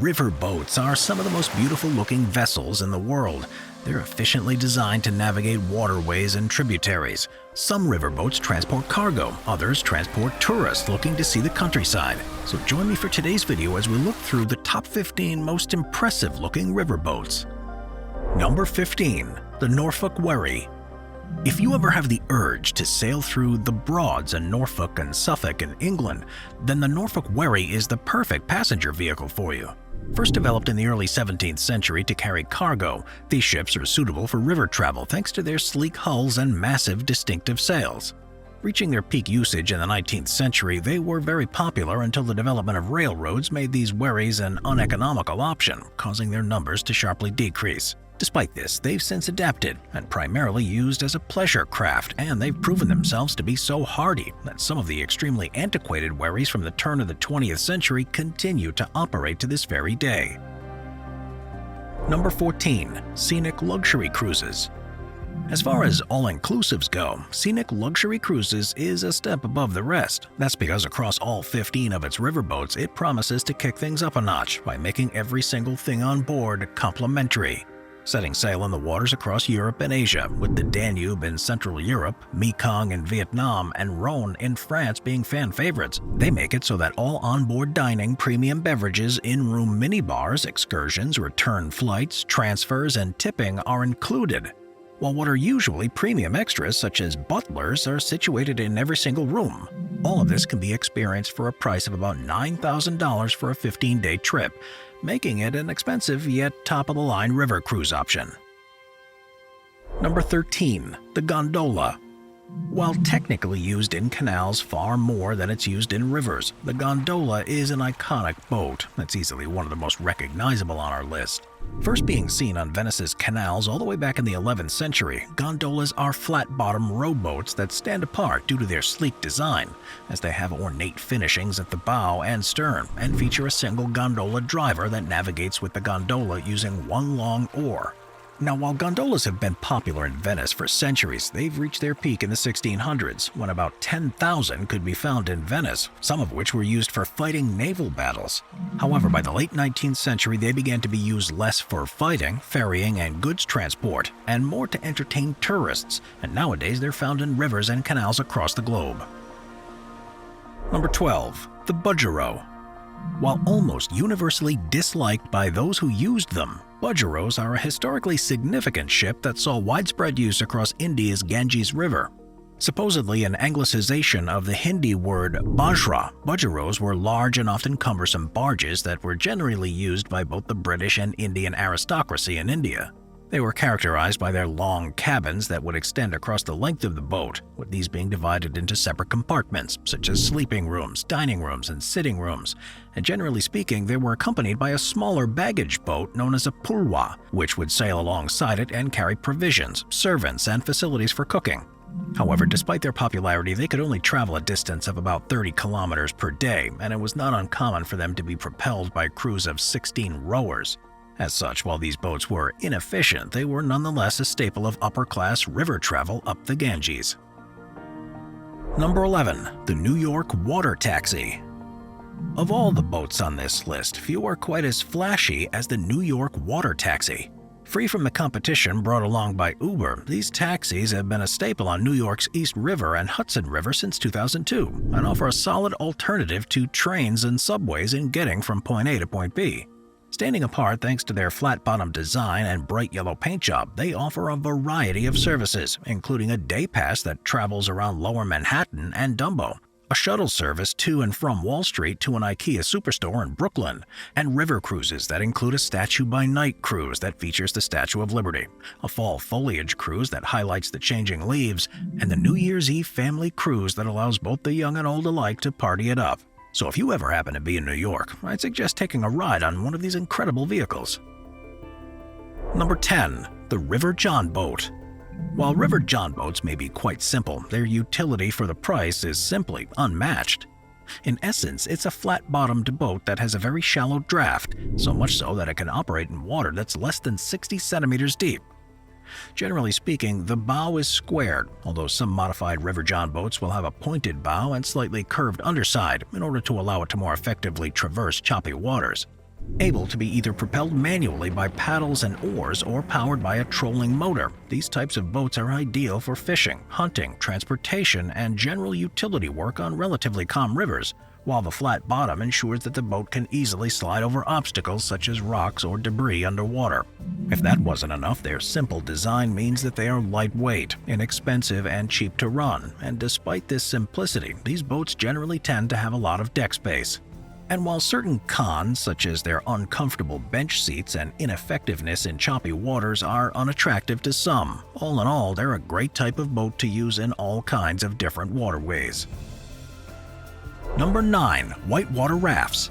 River boats are some of the most beautiful-looking vessels in the world. They're efficiently designed to navigate waterways and tributaries. Some riverboats transport cargo, others transport tourists looking to see the countryside. So join me for today's video as we look through the top 15 most impressive-looking riverboats. Number 15. The Norfol Warry. If you ever have the urge to sail through the Broads in Norfolk and Suffolk in England, then the Norfol Warry is the perfect passenger vehicle for you. First developed in the early 17th century to carry cargo, these ships are suitable for river travel thanks to their sleek hulls and massive distinctive sails. Reaching their peak usage in the 19th century, they were very popular until the development of railroads made these wherries an uneconomical option, causing their numbers to sharply decrease. Despite this, they've since adapted and primarily used as a pleasure craft, and they've proven themselves to be so hardy that some of the extremely antiquated wherries from the turn of the 20th century continue to operate to this very day. Number 14. Scenic Luxury Cruises. As far as all-inclusives go, Scenic Luxury Cruises is a step above the rest. That's because across all 15 of its riverboats, it promises to kick things up a notch by making every single thing on board complimentary. Setting sail on the waters across Europe and Asia, with the Danube in Central Europe, Mekong in Vietnam, and Rhone in France being fan favorites, they make it so that all onboard dining, premium beverages, in-room minibars, excursions, return flights, transfers, and tipping are included. While what are usually premium extras such as butlers are situated in every single room, all of this can be experienced for a price of about $9,000 for a 15-day trip, making it an expensive yet top-of-the-line river cruise option. Number 13. The Gondola. While technically used in canals far more than it's used in rivers, the gondola is an iconic boat that's easily one of the most recognizable on our list. First being seen on Venice's canals all the way back in the 11th century, gondolas are flat-bottom rowboats that stand apart due to their sleek design, as they have ornate finishings at the bow and stern and feature a single gondola driver that navigates with the gondola using one long oar. Now, while gondolas have been popular in Venice for centuries, they've reached their peak in the 1600s, when about 10,000 could be found in Venice, some of which were used for fighting naval battles. However, by the late 19th century, they began to be used less for fighting, ferrying, and goods transport, and more to entertain tourists, and nowadays they're found in rivers and canals across the globe. Number 12. The Bajro. While almost universally disliked by those who used them, Bajros are a historically significant ship that saw widespread use across India's Ganges River. Supposedly an anglicization of the Hindi word Bajra, Bajros were large and often cumbersome barges that were generally used by both the British and Indian aristocracy in India. They were characterized by their long cabins that would extend across the length of the boat, with these being divided into separate compartments, such as sleeping rooms, dining rooms, and sitting rooms. And generally speaking, they were accompanied by a smaller baggage boat known as a pulwa, which would sail alongside it and carry provisions, servants, and facilities for cooking. However, despite their popularity, they could only travel a distance of about 30 kilometers per day, and it was not uncommon for them to be propelled by crews of 16 rowers. As such, while these boats were inefficient, they were nonetheless a staple of upper-class river travel up the Ganges. Number 11. The New York Water Taxi. Of all the boats on this list, few are quite as flashy as the New York Water Taxi. Free from the competition brought along by Uber, these taxis have been a staple on New York's East River and Hudson River since 2002 and offer a solid alternative to trains and subways in getting from point A to point B. Standing apart thanks to their flat-bottom design and bright yellow paint job, they offer a variety of services, including a day pass that travels around Lower Manhattan and Dumbo, a shuttle service to and from Wall Street to an IKEA superstore in Brooklyn, and river cruises that include a Statue by Night cruise that features the Statue of Liberty, a fall foliage cruise that highlights the changing leaves, and the New Year's Eve family cruise that allows both the young and old alike to party it up. So if you ever happen to be in New York, I'd suggest taking a ride on one of these incredible vehicles. Number 10. The River John Boat. While River John boats may be quite simple, their utility for the price is simply unmatched. In essence, it's a flat-bottomed boat that has a very shallow draft, so much so that it can operate in water that's less than 60 centimeters deep. Generally speaking, the bow is squared, although some modified River John boats will have a pointed bow and slightly curved underside in order to allow it to more effectively traverse choppy waters. Able to be either propelled manually by paddles and oars or powered by a trolling motor, these types of boats are ideal for fishing, hunting, transportation, and general utility work on relatively calm rivers, while the flat bottom ensures that the boat can easily slide over obstacles such as rocks or debris underwater. If that wasn't enough, their simple design means that they are lightweight, inexpensive, and cheap to run, and despite this simplicity, these boats generally tend to have a lot of deck space. And while certain cons, such as their uncomfortable bench seats and ineffectiveness in choppy waters, are unattractive to some, all in all, they're a great type of boat to use in all kinds of different waterways. Number 9. Whitewater Rafts.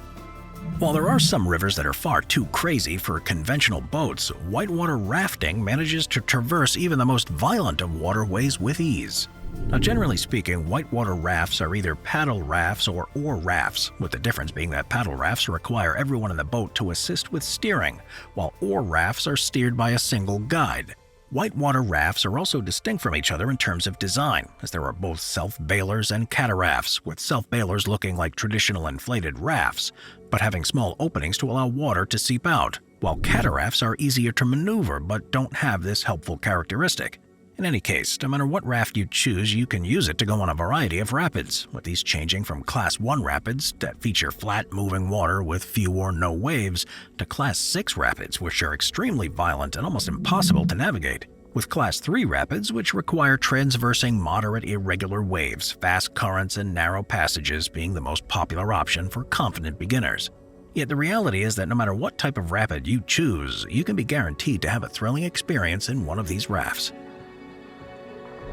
While there are some rivers that are far too crazy for conventional boats, whitewater rafting manages to traverse even the most violent of waterways with ease. Now, generally speaking, whitewater rafts are either paddle rafts or oar rafts, with the difference being that paddle rafts require everyone in the boat to assist with steering, while oar rafts are steered by a single guide. Whitewater rafts are also distinct from each other in terms of design, as there are both self-bailers and catarafts, with self-bailers looking like traditional inflated rafts, but having small openings to allow water to seep out, while catarafts are easier to maneuver but don't have this helpful characteristic. In any case, no matter what raft you choose, you can use it to go on a variety of rapids, with these changing from Class 1 rapids that feature flat, moving water with few or no waves, to Class 6 rapids, which are extremely violent and almost impossible to navigate, with Class 3 rapids, which require transversing moderate irregular waves, fast currents, and narrow passages being the most popular option for confident beginners. Yet the reality is that no matter what type of rapid you choose, you can be guaranteed to have a thrilling experience in one of these rafts.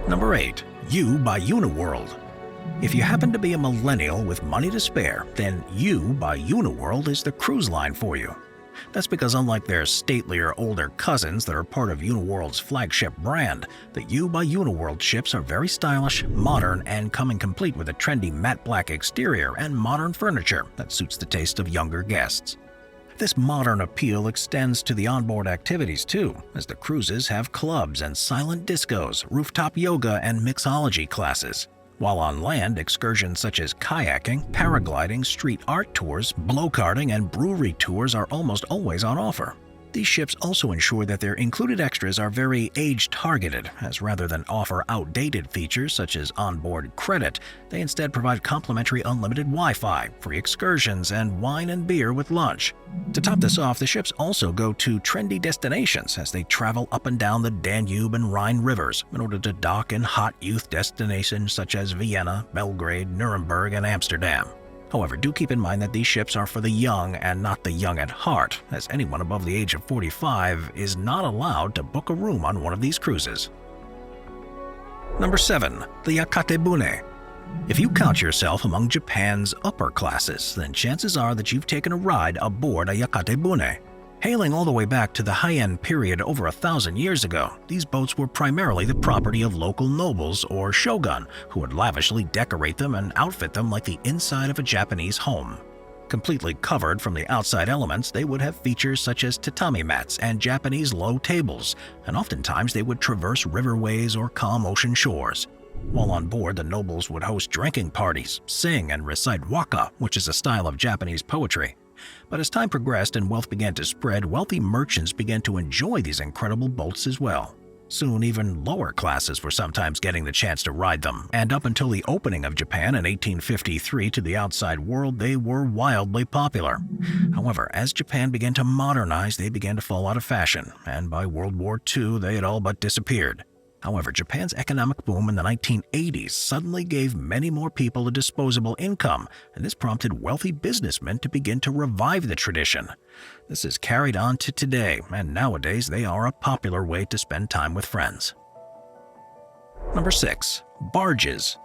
Number 8. You by Uniworld. If you happen to be a millennial with money to spare, then You by Uniworld is the cruise line for you. That's because unlike their statelier older cousins that are part of Uniworld's flagship brand, the You by Uniworld ships are very stylish, modern, and coming complete with a trendy matte black exterior and modern furniture that suits the taste of younger guests. This modern appeal extends to the onboard activities too, as the cruises have clubs and silent discos, rooftop yoga, and mixology classes. While on land, excursions such as kayaking, paragliding, street art tours, blow-karting, and brewery tours are almost always on offer. These ships also ensure that their included extras are very age-targeted, as rather than offer outdated features such as onboard credit, they instead provide complimentary unlimited Wi-Fi, free excursions, and wine and beer with lunch. To top this off, the ships also go to trendy destinations as they travel up and down the Danube and Rhine rivers in order to dock in hot youth destinations such as Vienna, Belgrade, Nuremberg, and Amsterdam. However, do keep in mind that these ships are for the young and not the young at heart, as anyone above the age of 45 is not allowed to book a room on one of these cruises. Number 7. The Yakbuun. If you count yourself among Japan's upper classes, then chances are that you've taken a ride aboard a Yakbuun. Hailing all the way back to the Heian period over 1,000 years ago, these boats were primarily the property of local nobles or shogun, who would lavishly decorate them and outfit them like the inside of a Japanese home. Completely covered from the outside elements, they would have features such as tatami mats and Japanese low tables, and oftentimes they would traverse riverways or calm ocean shores. While on board, the nobles would host drinking parties, sing and recite waka, which is a style of Japanese poetry. But as time progressed and wealth began to spread, wealthy merchants began to enjoy these incredible boats as well. Soon, even lower classes were sometimes getting the chance to ride them, and up until the opening of Japan in 1853 to the outside world, they were wildly popular. However, as Japan began to modernize, they began to fall out of fashion, and by World War II, they had all but disappeared. However, Japan's economic boom in the 1980s suddenly gave many more people a disposable income, and this prompted wealthy businessmen to begin to revive the tradition. This is carried on to today, and nowadays they are a popular way to spend time with friends. Number 6. Barges.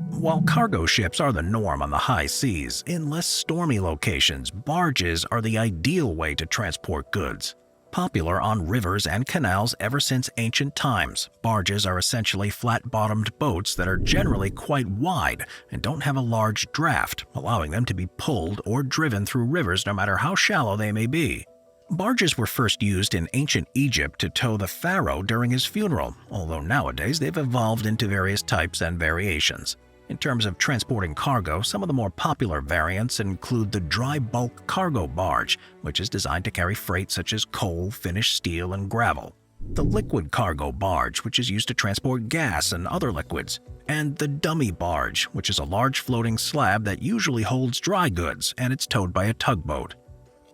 While cargo ships are the norm on the high seas, in less stormy locations, barges are the ideal way to transport goods. Popular on rivers and canals ever since ancient times, barges are essentially flat-bottomed boats that are generally quite wide and don't have a large draft, allowing them to be pulled or driven through rivers no matter how shallow they may be. Barges were first used in ancient Egypt to tow the pharaoh during his funeral, although nowadays they've evolved into various types and variations. In terms of transporting cargo, some of the more popular variants include the dry bulk cargo barge, which is designed to carry freight such as coal, finished steel, and gravel. The liquid cargo barge, which is used to transport gas and other liquids. And the dummy barge, which is a large floating slab that usually holds dry goods, and it's towed by a tugboat.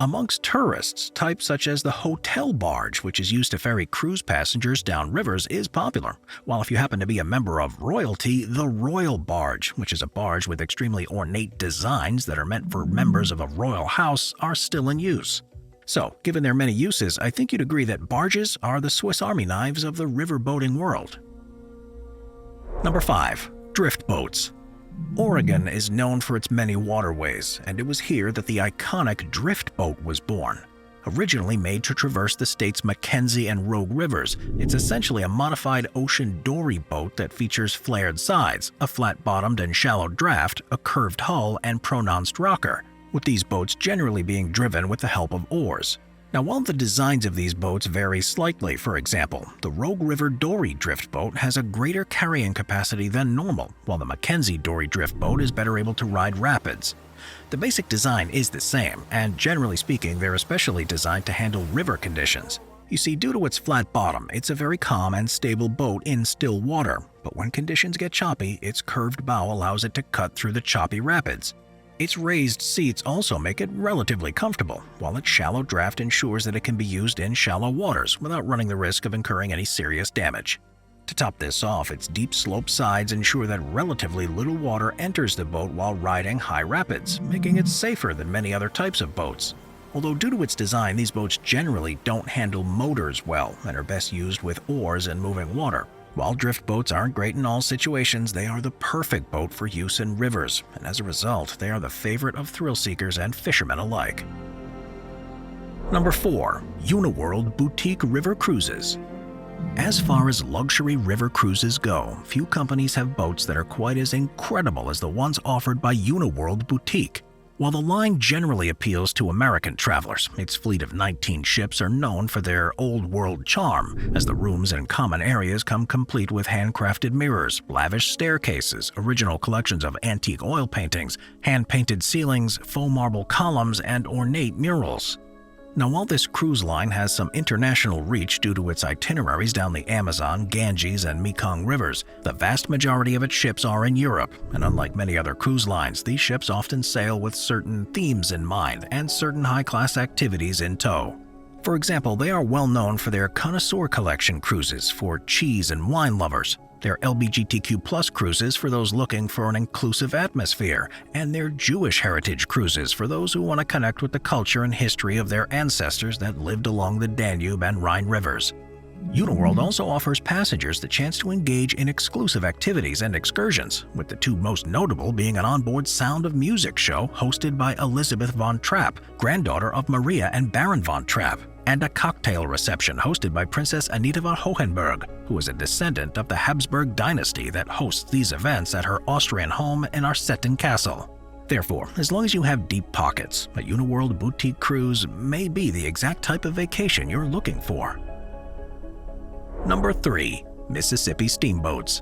Amongst tourists, types such as the hotel barge, which is used to ferry cruise passengers down rivers, is popular, while if you happen to be a member of royalty, the royal barge, which is a barge with extremely ornate designs that are meant for members of a royal house, are still in use. So, given their many uses, I think you'd agree that barges are the Swiss Army knives of the river boating world. Number 5. Drift boats. Oregon is known for its many waterways, and it was here that the iconic drift boat was born. Originally made to traverse the state's Mackenzie and Rogue rivers, it's essentially a modified ocean dory boat that features flared sides, a flat-bottomed and shallow draft, a curved hull, and pronounced rocker, with these boats generally being driven with the help of oars. Now, while the designs of these boats vary slightly, for example, the Rogue River Dory drift boat has a greater carrying capacity than normal, while the Mackenzie Dory drift boat is better able to ride rapids. The basic design is the same, and generally speaking, they're especially designed to handle river conditions. You see, due to its flat bottom, it's a very calm and stable boat in still water, but when conditions get choppy, its curved bow allows it to cut through the choppy rapids. Its raised seats also make it relatively comfortable, while its shallow draft ensures that it can be used in shallow waters without running the risk of incurring any serious damage. To top this off, its deep sloped sides ensure that relatively little water enters the boat while riding high rapids, making it safer than many other types of boats. Although due to its design, these boats generally don't handle motors well and are best used with oars and moving water. While drift boats aren't great in all situations, they are the perfect boat for use in rivers, and as a result, they are the favorite of thrill seekers and fishermen alike. Number 4. Uniworld Boutique River Cruises. As far as luxury river cruises go, few companies have boats that are quite as incredible as the ones offered by Uniworld Boutique. While the line generally appeals to American travelers, its fleet of 19 ships are known for their old-world charm, as the rooms and common areas come complete with handcrafted mirrors, lavish staircases, original collections of antique oil paintings, hand-painted ceilings, faux marble columns, and ornate murals. Now, while this cruise line has some international reach due to its itineraries down the Amazon, Ganges, and Mekong rivers, the vast majority of its ships are in Europe, and unlike many other cruise lines, these ships often sail with certain themes in mind and certain high-class activities in tow. For example, they are well known for their connoisseur collection cruises for cheese and wine lovers, their LGBTQ+ cruises for those looking for an inclusive atmosphere, and their Jewish heritage cruises for those who want to connect with the culture and history of their ancestors that lived along the Danube and Rhine rivers. Uniworld also offers passengers the chance to engage in exclusive activities and excursions, with the two most notable being an onboard Sound of Music show hosted by Elizabeth von Trapp, granddaughter of Maria and Baron von Trapp, and a cocktail reception hosted by Princess Anita von Hohenberg, who is a descendant of the Habsburg dynasty that hosts these events at her Austrian home in Arstetten Castle. Therefore, as long as you have deep pockets, a Uniworld Boutique cruise may be the exact type of vacation you're looking for. Number 3. Mississippi Steamboats.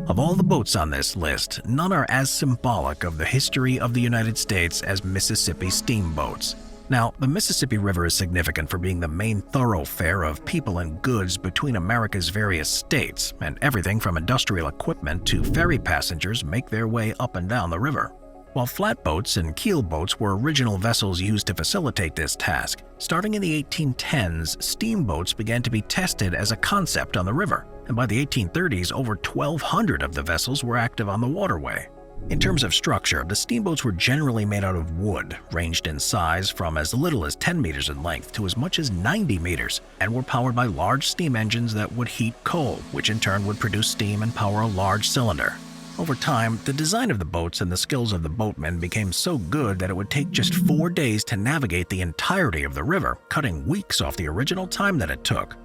Of all the boats on this list, none are as symbolic of the history of the United States as Mississippi steamboats. Now, the Mississippi River is significant for being the main thoroughfare of people and goods between America's various states, and everything from industrial equipment to ferry passengers make their way up and down the river. While flatboats and keelboats were original vessels used to facilitate this task, starting in the 1810s, steamboats began to be tested as a concept on the river, and by the 1830s, over 1,200 of the vessels were active on the waterway. In terms of structure, the steamboats were generally made out of wood, ranged in size from as little as 10 meters in length to as much as 90 meters, and were powered by large steam engines that would heat coal, which in turn would produce steam and power a large cylinder. Over time, the design of the boats and the skills of the boatmen became so good that it would take just 4 days to navigate the entirety of the river, cutting weeks off the original time that it took.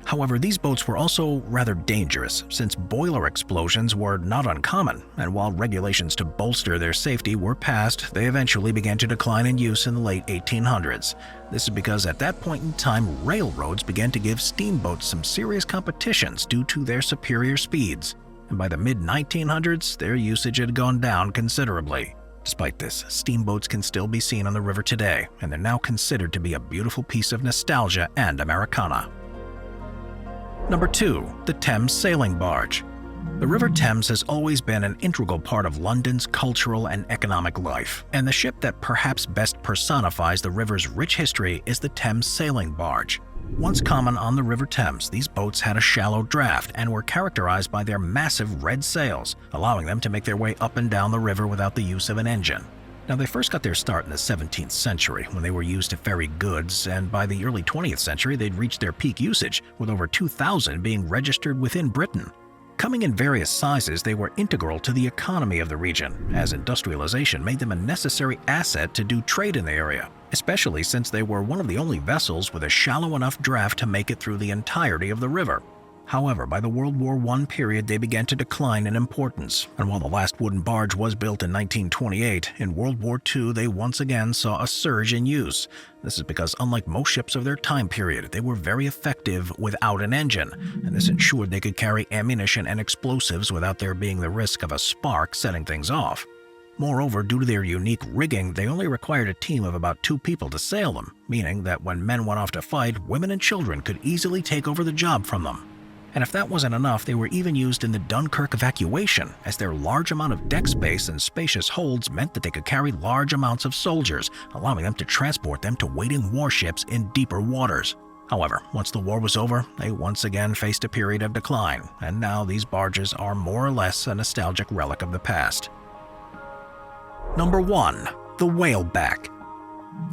However, these boats were also rather dangerous, since boiler explosions were not uncommon, and while regulations to bolster their safety were passed, they eventually began to decline in use in the late 1800s. This is because at that point in time, railroads began to give steamboats some serious competitions due to their superior speeds. and by the mid-1900s, their usage had gone down considerably. Despite this, steamboats can still be seen on the river today, and they're now considered to be a beautiful piece of nostalgia and Americana. Number 2. The Thames Sailing Barge. The River Thames has always been an integral part of London's cultural and economic life, and the ship that perhaps best personifies the river's rich history is the Thames Sailing Barge. Once common on the River Thames, these boats had a shallow draft and were characterized by their massive red sails, allowing them to make their way up and down the river without the use of an engine. Now, they first got their start in the 17th century when they were used to ferry goods, and by the early 20th century they'd reached their peak usage, with over 2,000 being registered within Britain. Coming in various sizes, they were integral to the economy of the region, as industrialization made them a necessary asset to do trade in the area, especially since they were one of the only vessels with a shallow enough draft to make it through the entirety of the river. However, by the World War I period, they began to decline in importance, and while the last wooden barge was built in 1928, in World War II they once again saw a surge in use. This is because, unlike most ships of their time period, they were very effective without an engine, and this ensured they could carry ammunition and explosives without there being the risk of a spark setting things off. Moreover, due to their unique rigging, they only required a team of about 2 people to sail them, meaning that when men went off to fight, women and children could easily take over the job from them. And if that wasn't enough, they were even used in the Dunkirk evacuation, as their large amount of deck space and spacious holds meant that they could carry large amounts of soldiers, allowing them to transport them to waiting warships in deeper waters. However, once the war was over, they once again faced a period of decline, and now these barges are more or less a nostalgic relic of the past. Number 1. The Whaleback.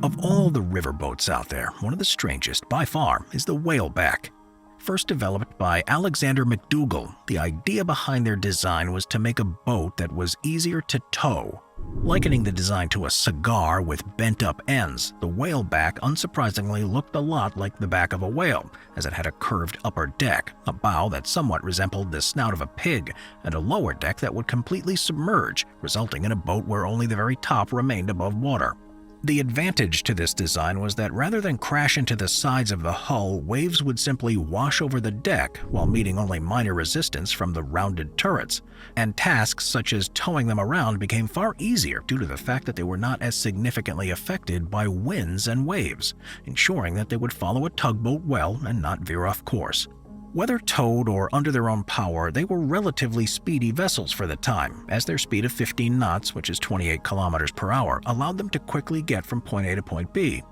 Of all the riverboats out there, one of the strangest, by far, is the Whaleback. First developed by Alexander McDougall, the idea behind their design was to make a boat that was easier to tow. Likening the design to a cigar with bent-up ends, the Whaleback unsurprisingly looked a lot like the back of a whale, as it had a curved upper deck, a bow that somewhat resembled the snout of a pig, and a lower deck that would completely submerge, resulting in a boat where only the very top remained above water. The advantage to this design was that rather than crash into the sides of the hull, waves would simply wash over the deck while meeting only minor resistance from the rounded turrets, and tasks such as towing them around became far easier due to the fact that they were not as significantly affected by winds and waves, ensuring that they would follow a tugboat well and not veer off course. Whether towed or under their own power, they were relatively speedy vessels for the time, as their speed of 15 knots, which is 28 kilometers per hour, allowed them to quickly get from point A to point B.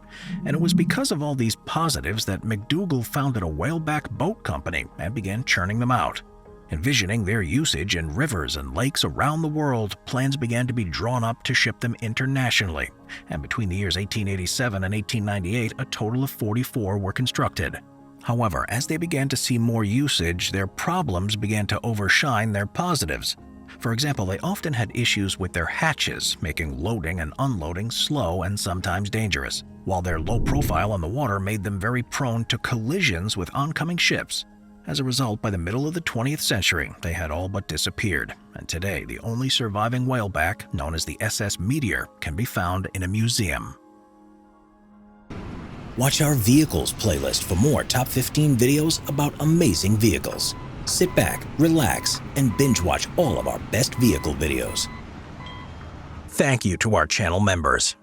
And it was because of all these positives that McDougall founded a whaleback boat company and began churning them out. Envisioning their usage in rivers and lakes around the world, plans began to be drawn up to ship them internationally, and between the years 1887 and 1898, a total of 44 were constructed. However, as they began to see more usage, their problems began to overshine their positives. For example, they often had issues with their hatches, making loading and unloading slow and sometimes dangerous, while their low profile on the water made them very prone to collisions with oncoming ships. As a result, by the middle of the 20th century, they had all but disappeared, and today the only surviving whaleback, known as the SS Meteor, can be found in a museum. Watch our Vehicles playlist for more top 15 videos about amazing vehicles. Sit back, relax, and binge watch all of our best vehicle videos. Thank you to our channel members.